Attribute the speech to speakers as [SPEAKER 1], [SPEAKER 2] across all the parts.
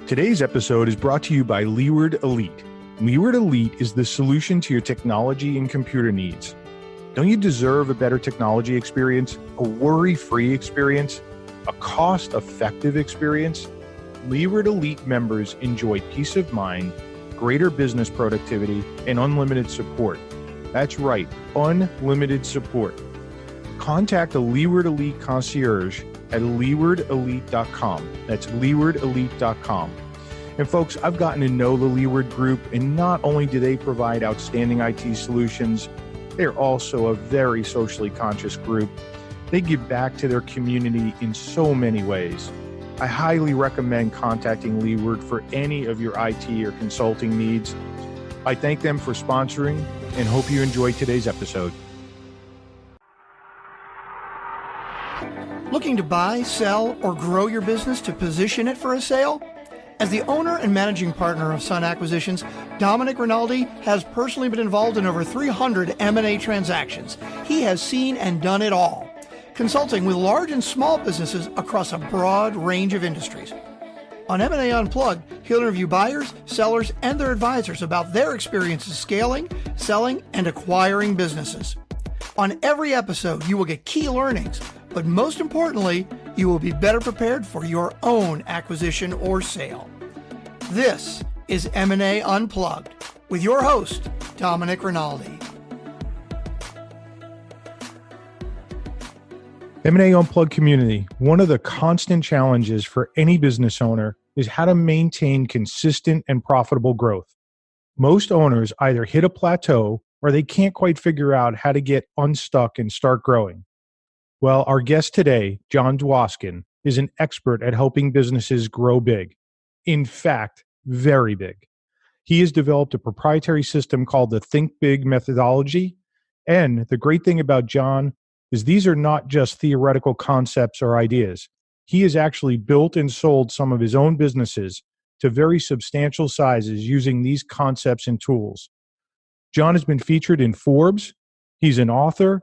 [SPEAKER 1] Today's episode is brought to you by Leeward Elite. Leeward Elite is the solution to your technology and computer needs. Don't you deserve a better technology experience, a worry-free experience, a cost-effective experience? Leeward Elite members enjoy peace of mind, greater business productivity, and unlimited support. That's right, unlimited support. Contact a Leeward Elite concierge at leewardelite.com. That's leewardelite.com. And folks, I've gotten to know the Leeward Group, and not only do they provide outstanding IT solutions, they're also a very socially conscious group. They give back to their community in so many ways. I highly recommend contacting Leeward for any of your IT or consulting needs. I thank them for sponsoring and hope you enjoy today's episode.
[SPEAKER 2] Looking to buy, sell, or grow your business to position it for a sale? As the owner and managing partner of Sun Acquisitions, Domenic Rinaldi has personally been involved in over 300 M&A transactions. He has seen and done it all, consulting with large and small businesses across a broad range of industries. On M&A Unplugged, he'll interview buyers, sellers, and their advisors about their experiences scaling, selling, and acquiring businesses. On every episode, you will get key learnings, but most importantly, you will be better prepared for your own acquisition or sale. This is M&A Unplugged with your host, Domenic Rinaldi.
[SPEAKER 1] M&A Unplugged community, one of the constant challenges for any business owner is how to maintain consistent and profitable growth. Most owners either hit a plateau or they can't quite figure out how to get unstuck and start growing. Well, our guest today, Jon Dwoskin, is an expert at helping businesses grow big. In fact, very big. He has developed a proprietary system called the Think Big methodology. And the great thing about Jon is these are not just theoretical concepts or ideas. He has actually built and sold some of his own businesses to very substantial sizes using these concepts and tools. Jon has been featured in Forbes. He's an author,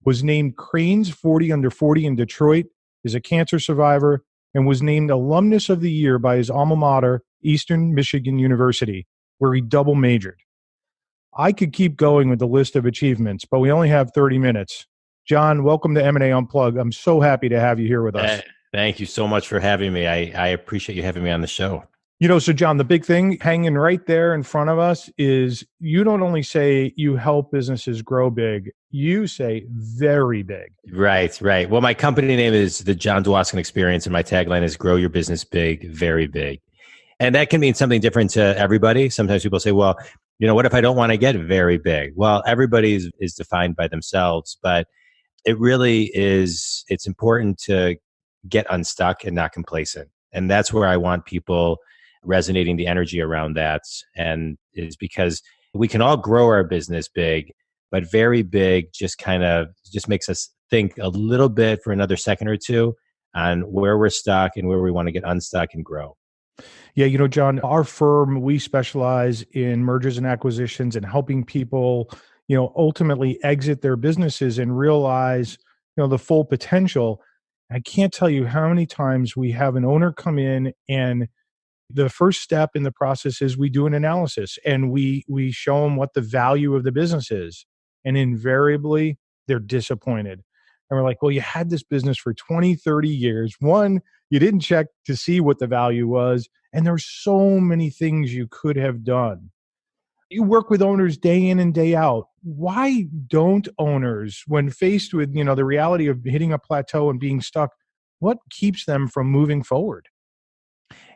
[SPEAKER 1] was named Crain's 40 Under 40 in Detroit, is a cancer survivor, and was named Alumnus of the Year by his alma mater, Eastern Michigan University, where he double majored. I could keep going with the list of achievements, but we only have 30 minutes. Jon, welcome to M&A Unplugged. I'm so happy to have you here with us.
[SPEAKER 3] Thank you so much for having me. I appreciate you having me on the show.
[SPEAKER 1] So Jon, the big thing hanging right there in front of us is you don't only say you help businesses grow big, you say very big.
[SPEAKER 3] Right. Well, my company name is the Jon Dwoskin Experience, and my tagline is grow your business big, very big. And that can mean something different to everybody. Sometimes people say, well, what if I don't want to get very big? Well, everybody is defined by themselves, but it really is, it's important to get unstuck and not complacent. And that's where I want people resonating the energy around that. And is because we can all grow our business big, but very big just makes us think a little bit for another second or two on where we're stuck and where we want to get unstuck and grow.
[SPEAKER 1] Yeah, Jon, our firm, we specialize in mergers and acquisitions and helping people, ultimately exit their businesses and realize, the full potential. I can't tell you how many times we have an owner come in, and the first step in the process is we do an analysis and we show them what the value of the business is. And invariably, they're disappointed. And we're like, well, you had this business for 20, 30 years. One, you didn't check to see what the value was. And there's so many things you could have done. You work with owners day in and day out. Why don't owners, when faced with, the reality of hitting a plateau and being stuck, what keeps them from moving forward?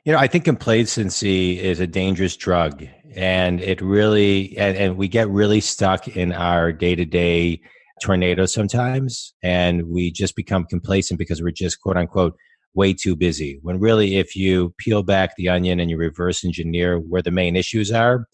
[SPEAKER 3] I think complacency is a dangerous drug, and it really, and we get really stuck in our day-to-day tornado sometimes, and we just become complacent because we're just, quote unquote, way too busy. When really, if you peel back the onion and you reverse engineer where the main issues are,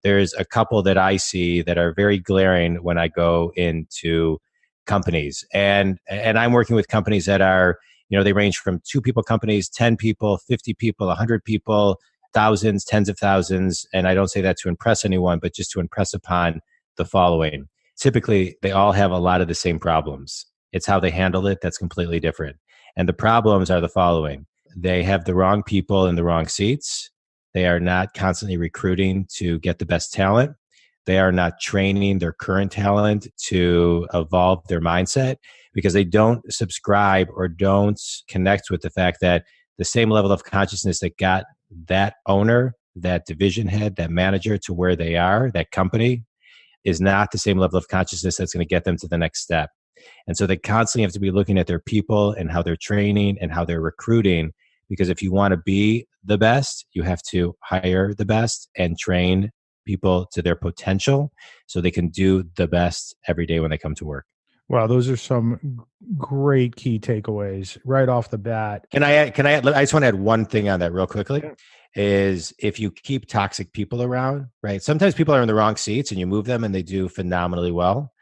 [SPEAKER 3] there's a couple that I see that are very glaring when I go into companies. And I'm working with companies that are, they range from 2 people companies, 10 people, 50 people, 100 people, thousands, tens of thousands. And I don't say that to impress anyone, but just to impress upon the following. Typically, they all have a lot of the same problems. It's how they handle it that's completely different. And the problems are the following. They have the wrong people in the wrong seats. They are not constantly recruiting to get the best talent. They are not training their current talent to evolve their mindset because they don't subscribe or don't connect with the fact that the same level of consciousness that got that owner, that division head, that manager to where they are, that company, is not the same level of consciousness that's going to get them to the next step. And so they constantly have to be looking at their people and how they're training and how they're recruiting. Because if you want to be the best, you have to hire the best and train people to their potential so they can do the best every day when they come to work.
[SPEAKER 1] Wow, those are some great key takeaways right off the bat.
[SPEAKER 3] I just want to add one thing on that real quickly. Yeah. Is if you keep toxic people around, right? Sometimes people are in the wrong seats and you move them and they do phenomenally well.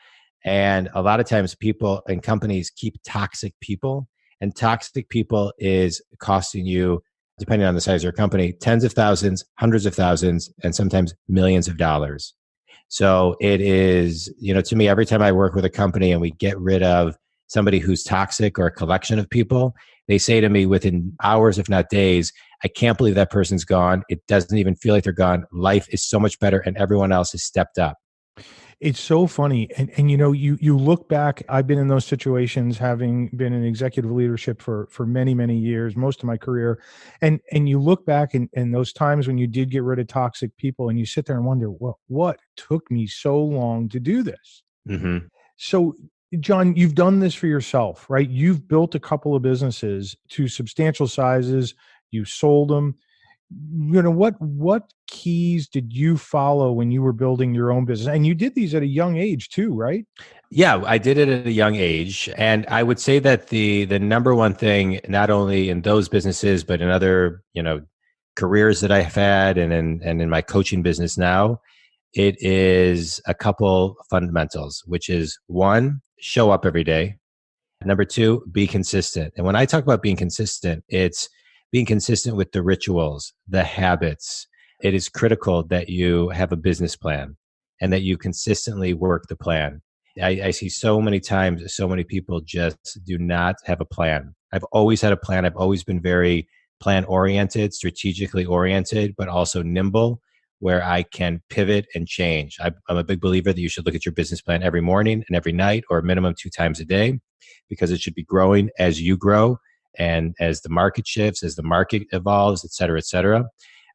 [SPEAKER 3] And a lot of times people and companies keep toxic people, and toxic people is costing you, depending on the size of your company, tens of thousands, hundreds of thousands, and sometimes millions of dollars. So it is, to me, every time I work with a company and we get rid of somebody who's toxic or a collection of people, they say to me within hours, if not days, I can't believe that person's gone. It doesn't even feel like they're gone. Life is so much better and everyone else has stepped up.
[SPEAKER 1] It's so funny. And you look back, I've been in those situations, having been in executive leadership for many, many years, most of my career. And you look back in those times when you did get rid of toxic people and you sit there and wonder, what took me so long to do this? Mm-hmm. So Jon, you've done this for yourself, right? You've built a couple of businesses to substantial sizes. You sold them. What keys did you follow when you were building your own business? And you did these at a young age too, right?
[SPEAKER 3] Yeah, I did it at a young age. And I would say that the number one thing, not only in those businesses, but in other, careers that I've had and in my coaching business now, it is a couple fundamentals, which is one, show up every day. Number two, be consistent. And when I talk about being consistent, it's being consistent with the rituals, the habits. It is critical that you have a business plan and that you consistently work the plan. I see so many times, so many people just do not have a plan. I've always had a plan. I've always been very plan oriented, strategically oriented, but also nimble, where I can pivot and change. I'm a big believer that you should look at your business plan every morning and every night, or a minimum 2 times a day, because it should be growing as you grow and as the market shifts, as the market evolves, et cetera, et cetera.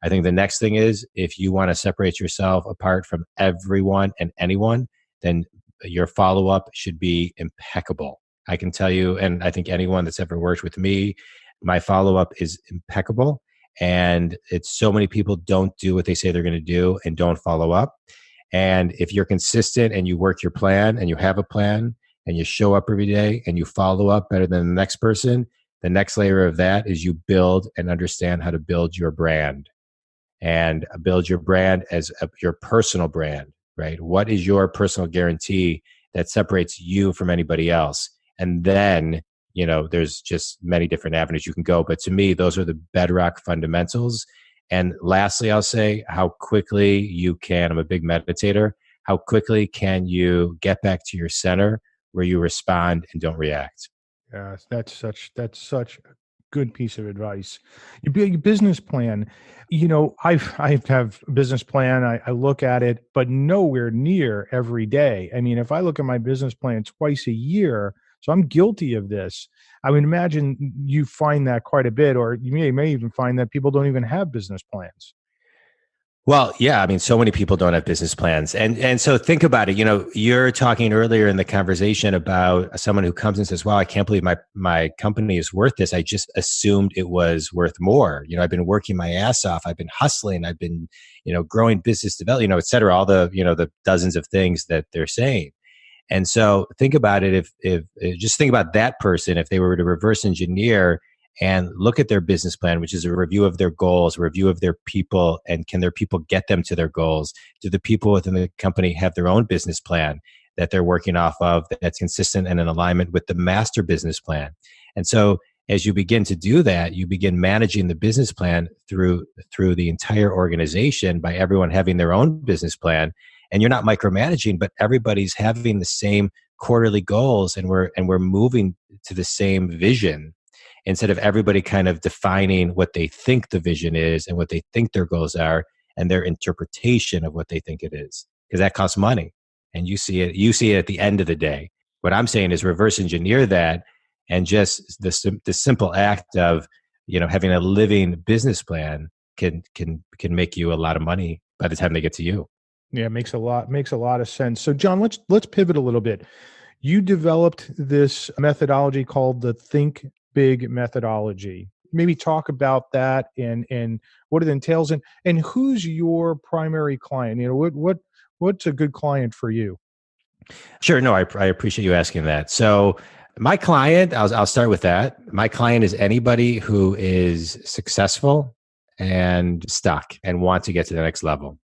[SPEAKER 3] I think the next thing is, if you want to separate yourself apart from everyone and anyone, then your follow-up should be impeccable. I can tell you, and I think anyone that's ever worked with me, my follow-up is impeccable. And it's so many people don't do what they say they're going to do and don't follow up. And if you're consistent and you work your plan and you have a plan and you show up every day and you follow up better than the next person, the next layer of that is you build and understand how to build your brand, and build your brand as your personal brand, right? What is your personal guarantee that separates you from anybody else? And then, there's just many different avenues you can go. But to me, those are the bedrock fundamentals. And lastly, I'll say how quickly you can, I'm a big meditator, how quickly can you get back to your center where you respond and don't react?
[SPEAKER 1] Yeah, that's such a good piece of advice. Your business plan, I have a business plan. I look at it, but nowhere near every day. I mean, if I look at my business plan twice a year, so I'm guilty of this. I would imagine you find that quite a bit, or you may even find that people don't even have business plans.
[SPEAKER 3] Well, yeah, I mean, so many people don't have business plans. And so think about it. You're talking earlier in the conversation about someone who comes and says, wow, I can't believe my company is worth this. I just assumed it was worth more. I've been working my ass off. I've been hustling. I've been, growing business development, et cetera, all the, the dozens of things that they're saying. And so think about it. If just think about that person, if they were to reverse engineer and look at their business plan, which is a review of their goals, a review of their people, and can their people get them to their goals? Do the people within the company have their own business plan that they're working off of that's consistent and in alignment with the master business plan? And so as you begin to do that, you begin managing the business plan through the entire organization by everyone having their own business plan. And you're not micromanaging, but everybody's having the same quarterly goals, and we're moving to the same vision. instead of everybody kind of defining what they think the vision is and what they think their goals are and their interpretation of what they think it is, because that costs money. And you see it at the end of the day. What I'm saying is reverse engineer that, and just the simple act of, having a living business plan can make you a lot of money by the time they get to you.
[SPEAKER 1] Yeah, it makes a lot of sense. So John, let's pivot a little bit. You developed this methodology called the Think Big methodology. Maybe talk about that and what it entails, and who's your primary client? What's a good client for you?
[SPEAKER 3] Sure. No, I appreciate you asking that. So my client, I'll start with that. My client is anybody who is successful and stuck and want to get to the next level.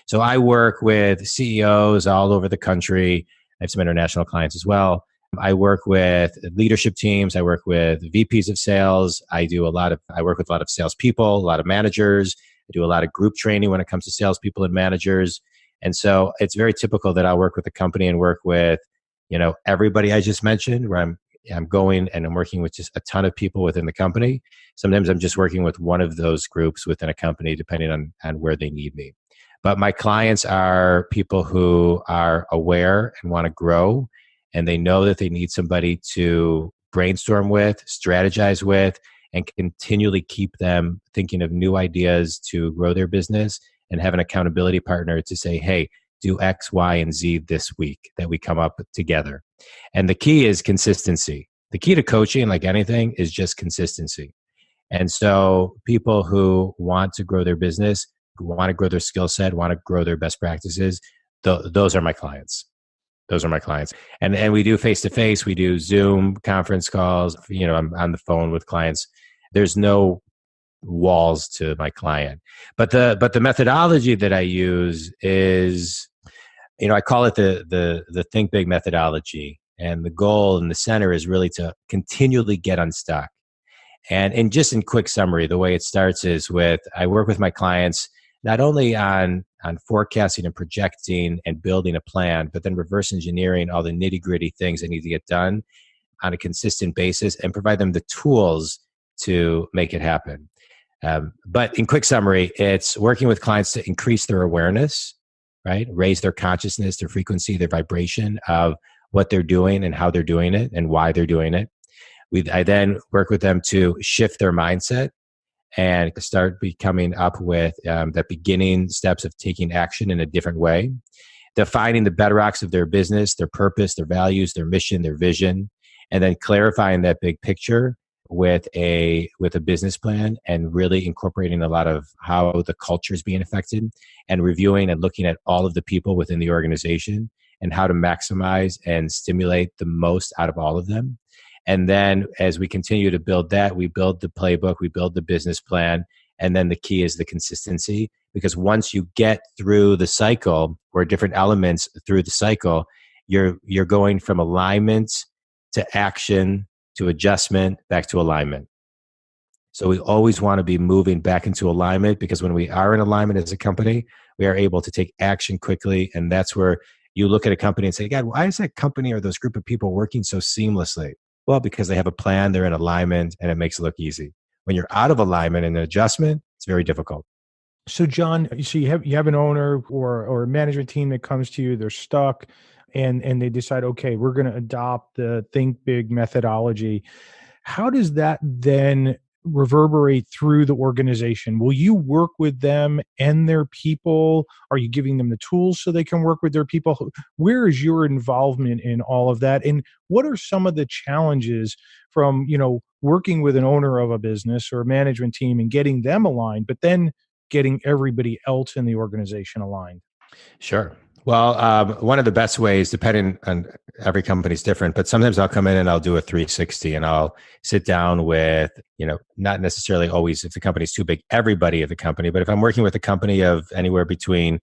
[SPEAKER 3] So I work with CEOs all over the country. I have some international clients as well. I work with leadership teams. I work with VPs of sales. I work with a lot of salespeople, a lot of managers. I do a lot of group training when it comes to salespeople and managers. And so it's very typical that I'll work with a company and work with, everybody I just mentioned, where I'm going and I'm working with just a ton of people within the company. Sometimes I'm just working with one of those groups within a company, depending on where they need me. But my clients are people who are aware and want to grow, and they know that they need somebody to brainstorm with, strategize with, and continually keep them thinking of new ideas to grow their business, and have an accountability partner to say, hey, do X, Y, and Z this week that we come up together. And the key is consistency. The key to coaching, like anything, is just consistency. And so people who want to grow their business, who want to grow their skill set, want to grow their best practices, those are my clients. Those are my clients. And we do face-to-face, we do Zoom conference calls. I'm on the phone with clients. There's no walls to my client. But the methodology that I use is, I call it the Think Big methodology. And the goal in the center is really to continually get unstuck. And just in quick summary, the way it starts is I work with my clients not only on forecasting and projecting and building a plan, but then reverse engineering all the nitty-gritty things that need to get done on a consistent basis and provide them the tools to make it happen. But in quick summary, it's working with clients to increase their awareness, right? Raise their consciousness, their frequency, their vibration of what they're doing and how they're doing it and why they're doing it. I then work with them to shift their mindset and start coming up with the beginning steps of taking action in a different way, defining the bedrocks of their business, their purpose, their values, their mission, their vision, and then clarifying that big picture with a business plan, and really incorporating a lot of how the culture is being affected, and reviewing and looking at all of the people within the organization and how to maximize and stimulate the most out of all of them. And then as we continue to build that, we build the playbook, we build the business plan, and then the key is the consistency. Because once you get through the cycle, or different elements through the cycle, you're going from alignment to action to adjustment back to alignment. So we always want to be moving back into alignment, because when we are in alignment as a company, we are able to take action quickly. And that's where you look at a company and say, God, why is that company or those group of people working so seamlessly? Well, because they have a plan, they're in alignment, and it makes it look easy. When you're out of alignment and adjustment, it's very difficult.
[SPEAKER 1] So John, you have an owner or a management team that comes to you, they're stuck, and they decide, okay, we're going to adopt the Think Big methodology. How does that then reverberate through the organization? Will you work with them and their people? Are you giving them the tools so they can work with their people? Where is your involvement in all of that? And what are some of the challenges from, working with an owner of a business or a management team and getting them aligned, but then getting everybody else in the organization aligned?
[SPEAKER 3] Sure. Well, one of the best ways, depending on every company is different, but sometimes I'll come in and I'll do a 360 and I'll sit down with, not necessarily always, if the company's too big, everybody of the company, but if I'm working with a company of anywhere between,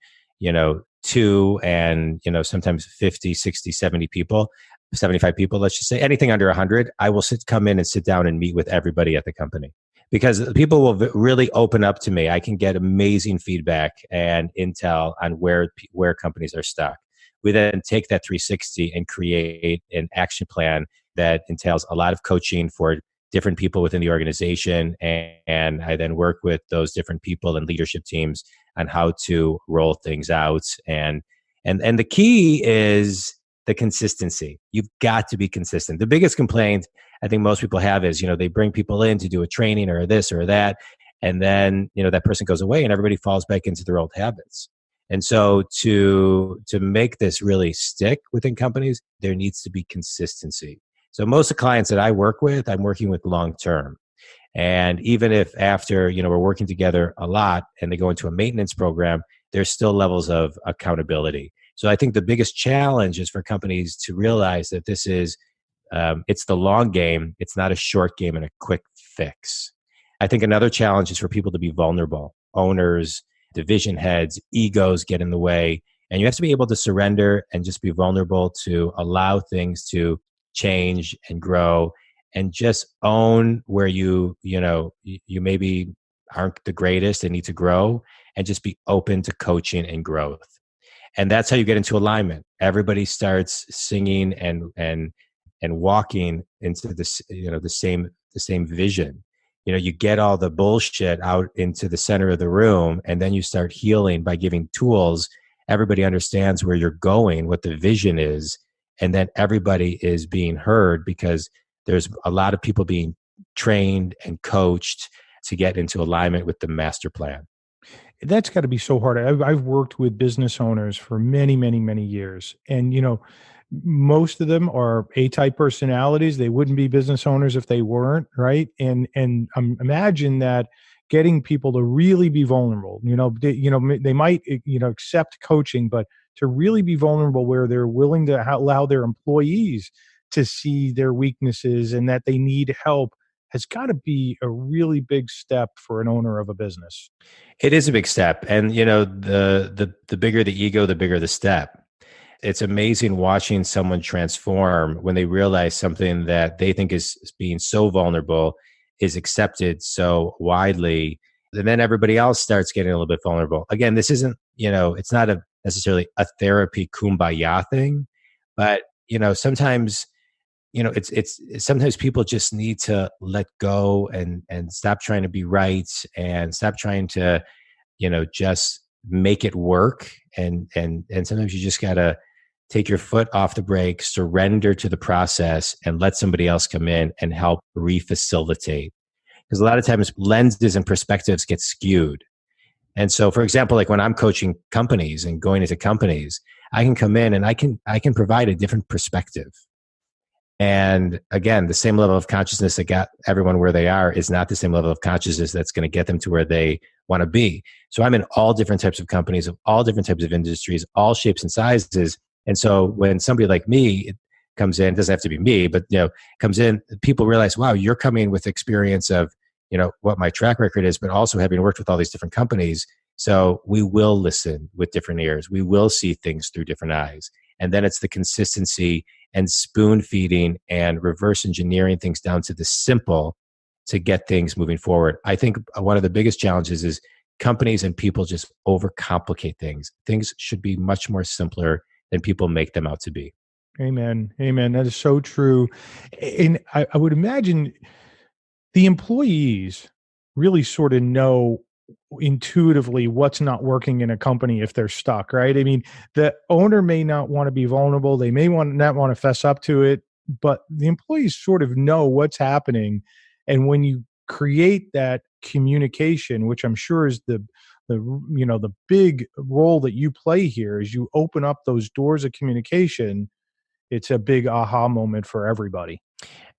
[SPEAKER 3] 2 and, sometimes 50, 60, 70 people, 75 people, let's just say anything under 100, I will come in and sit down and meet with everybody at the company. Because people will really open up to me. I can get amazing feedback and intel on where companies are stuck. We then take that 360 and create an action plan that entails a lot of coaching for different people within the organization. And I then work with those different people and leadership teams on how to roll things out. And the key is the consistency. You've got to be consistent. The biggest complaint I think most people have is, they bring people in to do a training or this or that. And then, that person goes away and everybody falls back into their old habits. And so to make this really stick within companies, there needs to be consistency. So most of the clients that I work with, I'm working with long term. And even if after, we're working together a lot and they go into a maintenance program, there's still levels of accountability. So I think the biggest challenge is for companies to realize that this is, it's the long game. It's not a short game and a quick fix. I think another challenge is for people to be vulnerable. Owners, division heads, egos get in the way. And you have to be able to surrender and just be vulnerable to allow things to change and grow and just own where you maybe aren't the greatest and need to grow, and just be open to coaching and growth. And that's how you get into alignment. Everybody starts singing and walking into this, the same vision. You get all the bullshit out into the center of the room, and then you start healing by giving tools. Everybody understands where you're going, what the vision is, and then everybody is being heard because there's a lot of people being trained and coached to get into alignment with the master plan.
[SPEAKER 1] That's got to be so hard. I've worked with business owners for many, many, many years. And, most of them are A-type personalities. They wouldn't be business owners if they weren't, right? And imagine that getting people to really be vulnerable. They might accept coaching, but to really be vulnerable where they're willing to allow their employees to see their weaknesses and that they need help has got to be a really big step for an owner of a business.
[SPEAKER 3] It is a big step. And, the bigger the ego, the bigger the step. It's amazing watching someone transform when they realize something that they think is being so vulnerable is accepted so widely. And then everybody else starts getting a little bit vulnerable. Again, this isn't, it's not necessarily a therapy kumbaya thing, but, sometimes, it's sometimes people just need to let go and stop trying to be right and stop trying to, just make it work. And sometimes you just gotta take your foot off the brake, surrender to the process, and let somebody else come in and help refacilitate. Because a lot of times lenses and perspectives get skewed. And so, for example, like when I'm coaching companies and going into companies, I can come in and I can provide a different perspective. And again, the same level of consciousness that got everyone where they are is not the same level of consciousness that's going to get them to where they want to be. So I'm in all different types of companies, of all different types of industries, all shapes and sizes. And so when somebody like me comes in, it doesn't have to be me, but comes in, people realize, wow, you're coming with experience of, what my track record is, but also having worked with all these different companies. So we will listen with different ears. We will see things through different eyes. And then it's the consistency and spoon feeding and reverse engineering things down to the simple to get things moving forward. I think one of the biggest challenges is companies and people just overcomplicate things. Things should be much more simpler than people make them out to be.
[SPEAKER 1] Amen. Amen. That is so true. And I would imagine the employees really sort of know intuitively what's not working in a company if they're stuck, right? I mean, the owner may not want to be vulnerable. They may not want to fess up to it, but the employees sort of know what's happening. And when you create that communication, which I'm sure is the big role that you play here, is you open up those doors of communication. It's a big aha moment for everybody.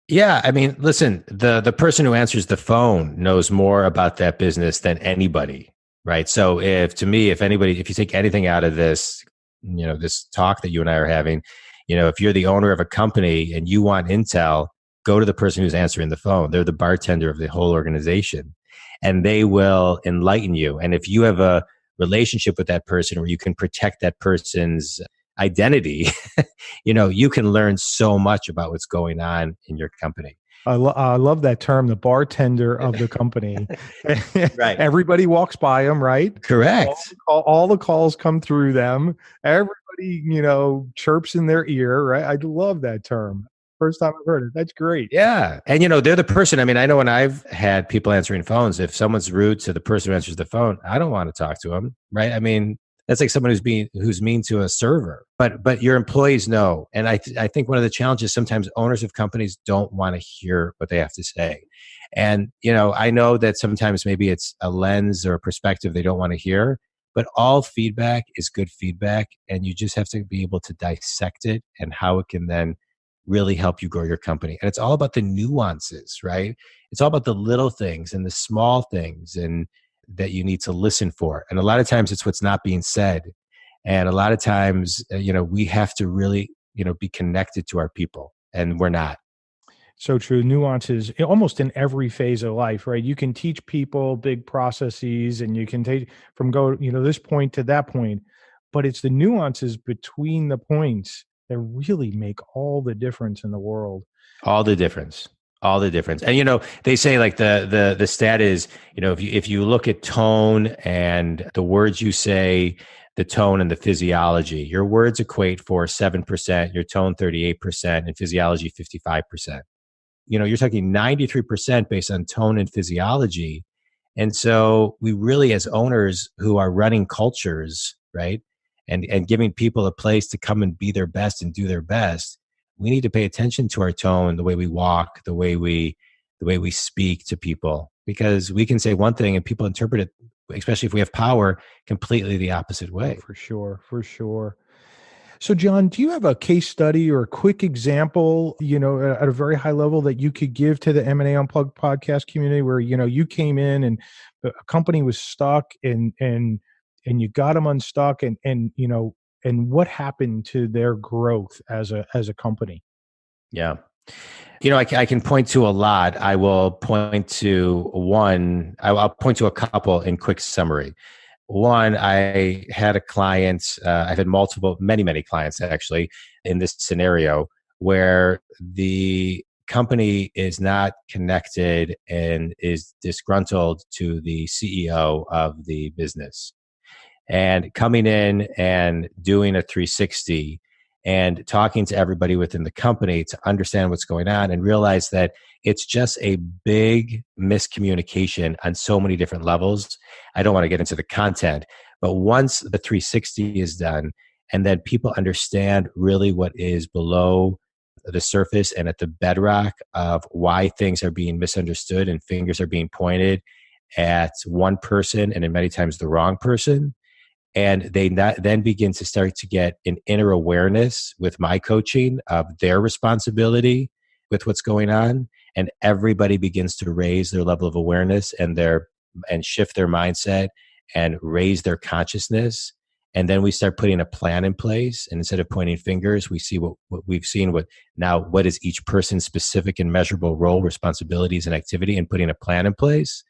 [SPEAKER 3] Yeah, I mean, listen, the person who answers the phone knows more about that business than anybody, right? So if you take anything out of this, this talk that you and I are having, if you're the owner of a company and you want intel, go to the person who's answering the phone. They're the bartender of the whole organization, and they will enlighten you. And if you have a relationship with that person where you can protect that person's identity, you can learn so much about what's going on in your company.
[SPEAKER 1] I love that term, the bartender of the company.
[SPEAKER 3] Right.
[SPEAKER 1] Everybody walks by them, right?
[SPEAKER 3] Correct.
[SPEAKER 1] All the calls come through them. Everybody, chirps in their ear, right? I love that term. first time I've heard it. That's great.
[SPEAKER 3] Yeah. And, they're the person. I mean, I know when I've had people answering phones, if someone's rude to the person who answers the phone, I don't want to talk to them. Right. I mean, that's like someone who's mean to a server, but your employees know. And I think one of the challenges, sometimes owners of companies don't want to hear what they have to say. And, I know that sometimes maybe it's a lens or a perspective they don't want to hear, but all feedback is good feedback. And you just have to be able to dissect it and how it can then really help you grow your company. And it's all about the nuances, right? It's all about the little things and the small things and that you need to listen for. And a lot of times it's what's not being said. And a lot of times, we have to really, be connected to our people, and we're not.
[SPEAKER 1] So true. Nuances almost in every phase of life, right? You can teach people big processes and you can take from this point to that point, but it's the nuances between the points that really make all the difference in the world.
[SPEAKER 3] All the difference. And, they say like the stat is, if you look at tone and the words you say, the tone and the physiology, your words equate for 7%, your tone 38%, and physiology 55%. You're talking 93% based on tone and physiology. And so we really, as owners who are running cultures, right, and giving people a place to come and be their best and do their best, we need to pay attention to our tone, the way we walk, the way we speak to people, because we can say one thing and people interpret it, especially if we have power, completely the opposite way.
[SPEAKER 1] For sure. So, Jon, do you have a case study or a quick example, at a very high level that you could give to the M&A Unplugged podcast community where, you came in and a company was stuck and you got them unstuck and what happened to their growth as a company?
[SPEAKER 3] Yeah. I can point to a lot. I will point to one. I'll point to a couple in quick summary. One, I had a client, I've had many clients actually in this scenario where the company is not connected and is disgruntled to the CEO of the business. And coming in and doing a 360 and talking to everybody within the company to understand what's going on and realize that it's just a big miscommunication on so many different levels. I don't want to get into the content, but once the 360 is done and then people understand really what is below the surface and at the bedrock of why things are being misunderstood and fingers are being pointed at one person and in many times the wrong person, and they then begin to start to get an inner awareness with my coaching of their responsibility with what's going on. And everybody begins to raise their level of awareness and shift their mindset and raise their consciousness. And then we start putting a plan in place. And instead of pointing fingers, we see what we've seen. What is each person's specific and measurable role, responsibilities, and activity, and putting a plan in place.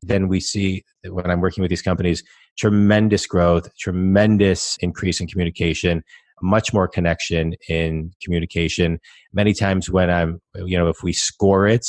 [SPEAKER 3] Then we see, when I'm working with these companies, tremendous growth, tremendous increase in communication, much more connection in communication. Many times when if we score it,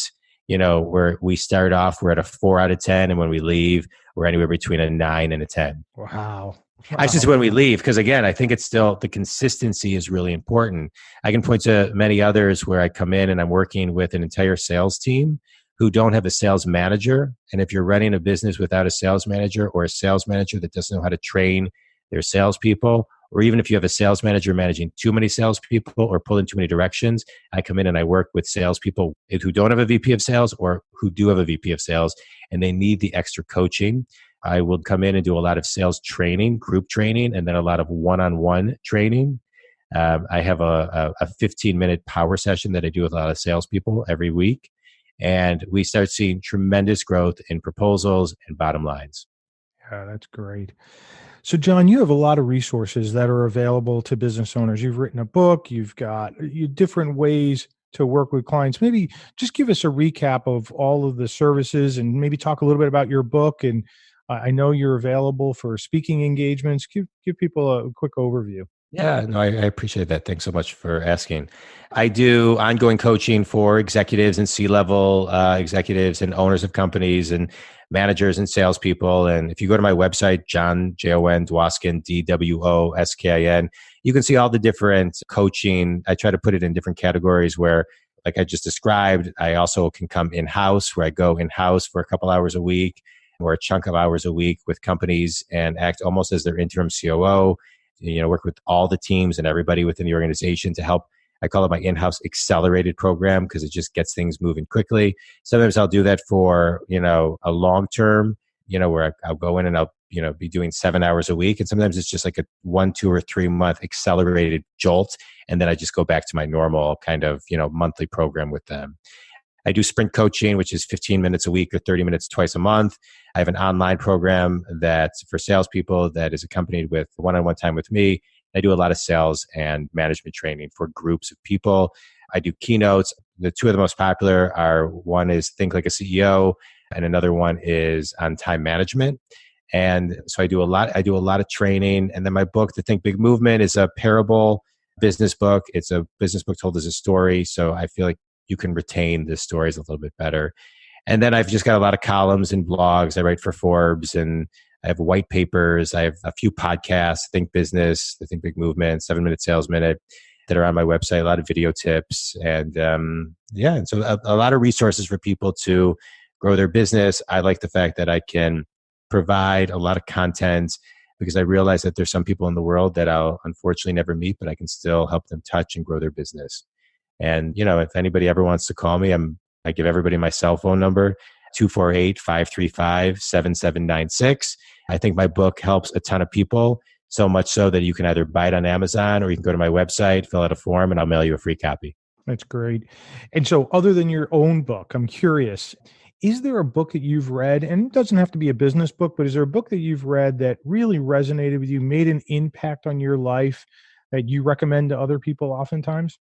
[SPEAKER 3] where we start off, we're at a 4 out of 10. And when we leave, we're anywhere between a 9 and a 10.
[SPEAKER 1] Wow.
[SPEAKER 3] I just when we leave, because again, I think it's still the consistency is really important. I can point to many others where I come in and I'm working with an entire sales team who don't have a sales manager. And if you're running a business without a sales manager or a sales manager that doesn't know how to train their salespeople, or even if you have a sales manager managing too many salespeople or pulling too many directions, I come in and I work with salespeople who don't have a VP of sales or who do have a VP of sales and they need the extra coaching. I will come in and do a lot of sales training, group training, and then a lot of one-on-one training. I have a 15-minute power session that I do with a lot of salespeople every week. And we start seeing tremendous growth in proposals and bottom lines.
[SPEAKER 1] Yeah, that's great. So, Jon, you have a lot of resources that are available to business owners. You've written a book. You've got different ways to work with clients. Maybe just give us a recap of all of the services and maybe talk a little bit about your book. And I know you're available for speaking engagements. Give people a quick overview.
[SPEAKER 3] Yeah, no, I appreciate that. Thanks so much for asking. I do ongoing coaching for executives and C-level executives and owners of companies and managers and salespeople. And if you go to my website, Jon Dwoskin, Dwoskin, you can see all the different coaching. I try to put it in different categories where like I just described, I also can come in-house, where I go in-house for a couple hours a week or a chunk of hours a week with companies and act almost as their interim COO, work with all the teams and everybody within the organization to help. I call it my in-house accelerated program because it just gets things moving quickly. Sometimes I'll do that for, a long term, where I'll go in and I'll, be doing 7 hours a week. And sometimes it's just like a 1, 2, or 3 month accelerated jolt. And then I just go back to my normal kind of, monthly program with them. I do sprint coaching, which is 15 minutes a week or 30 minutes twice a month. I have an online program that's for salespeople that is accompanied with one-on-one time with me. I do a lot of sales and management training for groups of people. I do keynotes. The two of the most popular are, one is Think Like a CEO, and another one is on time management. And so I do a lot of training. And then my book, The Think Big Movement, is a parable business book. It's a business book told as a story. So I feel like you can retain the stories a little bit better. And then I've just got a lot of columns and blogs. I write for Forbes, and I have white papers. I have a few podcasts, Think Business, The Think Big Movement, 7-Minute Sales Minute, that are on my website, a lot of video tips. And and so a lot of resources for people to grow their business. I like the fact that I can provide a lot of content because I realize that there's some people in the world that I'll unfortunately never meet, but I can still help them touch and grow their business. And, if anybody ever wants to call me, I give everybody my cell phone number, 248-535-7796. I think my book helps a ton of people, so much so that you can either buy it on Amazon or you can go to my website, fill out a form, and I'll mail you a free copy.
[SPEAKER 1] That's great. And so other than your own book, I'm curious, is there a book that you've read, and it doesn't have to be a business book, but is there a book that you've read that really resonated with you, made an impact on your life that you recommend to other people oftentimes?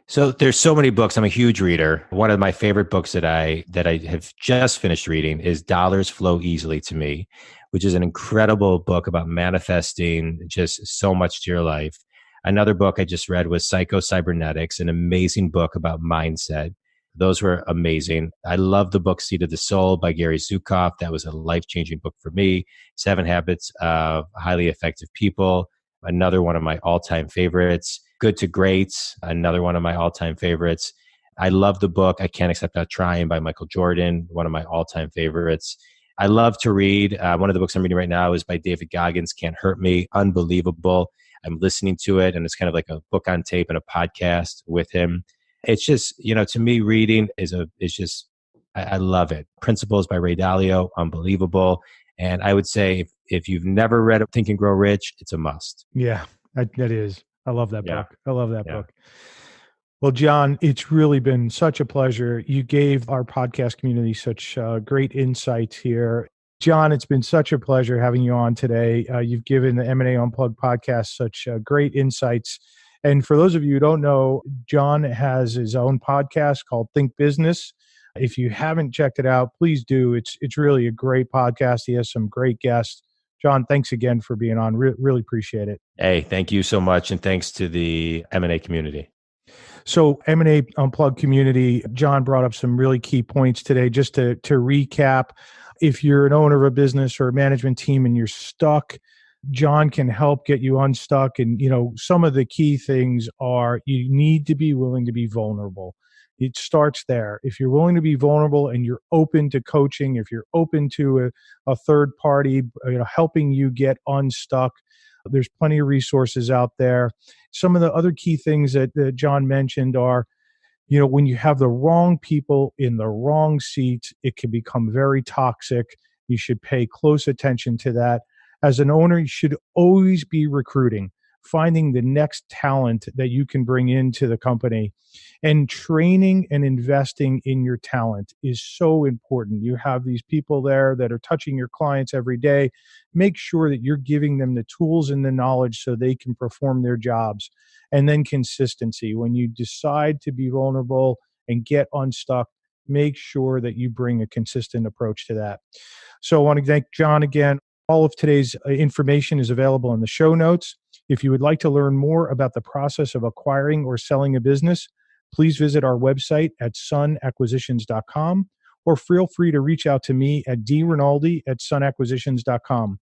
[SPEAKER 3] So there's so many books. I'm a huge reader. One of my favorite books that I have just finished reading is Dollars Flow Easily to Me, which is an incredible book about manifesting just so much to your life. Another book I just read was Psycho-Cybernetics, an amazing book about mindset. Those were amazing. I love the book Seat of the Soul by Gary Zukav. That was a life-changing book for me. 7 Habits of Highly Effective People, another one of my all-time favorites. Good to Great, another one of my all-time favorites. I love the book I Can't Accept Not Trying by Michael Jordan, one of my all-time favorites. I love to read. One of the books I'm reading right now is by David Goggins, Can't Hurt Me. Unbelievable. I'm listening to it, and it's kind of like a book on tape and a podcast with him. It's just, to me, reading is just, I love it. Principles by Ray Dalio, unbelievable. And I would say if you've never read Think and Grow Rich, it's a must.
[SPEAKER 1] Yeah, that is. I love that book. I love that book. Well, Jon, it's really been such a pleasure. You gave our podcast community such great insights here. Jon, it's been such a pleasure having you on today. You've given the M&A Unplugged podcast such great insights. And for those of you who don't know, Jon has his own podcast called Think Business. If you haven't checked it out, please do. It's really a great podcast. He has some great guests. Jon, thanks again for being on. Really appreciate it.
[SPEAKER 3] Hey, thank you so much. And thanks to the M&A community.
[SPEAKER 1] So M&A Unplugged community, Jon brought up some really key points today. Just to recap, if you're an owner of a business or a management team and you're stuck, Jon can help get you unstuck. And, some of the key things are you need to be willing to be vulnerable. It starts there. If you're willing to be vulnerable and you're open to coaching, if you're open to a third party, helping you get unstuck, there's plenty of resources out there. Some of the other key things that Jon mentioned are, when you have the wrong people in the wrong seats, it can become very toxic. You should pay close attention to that. As an owner, you should always be recruiting, finding the next talent that you can bring into the company. And training and investing in your talent is so important. You have these people there that are touching your clients every day. Make sure that you're giving them the tools and the knowledge so they can perform their jobs. And then consistency. When you decide to be vulnerable and get unstuck, make sure that you bring a consistent approach to that. So I want to thank Jon again. All of today's information is available in the show notes. If you would like to learn more about the process of acquiring or selling a business, please visit our website at sunacquisitions.com or feel free to reach out to me at drinaldi@sunacquisitions.com.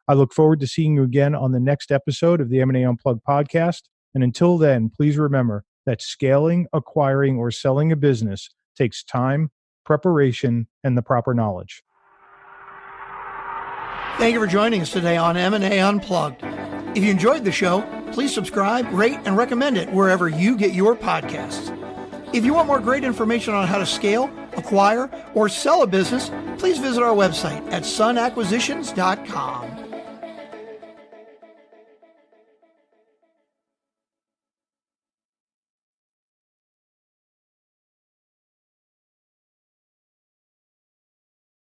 [SPEAKER 1] I look forward to seeing you again on the next episode of the M&A Unplugged podcast. And until then, please remember, that scaling, acquiring, or selling a business takes time, preparation, and the proper knowledge.
[SPEAKER 2] Thank you for joining us today on M&A Unplugged. If you enjoyed the show, please subscribe, rate, and recommend it wherever you get your podcasts. If you want more great information on how to scale, acquire, or sell a business, please visit our website at sunacquisitions.com.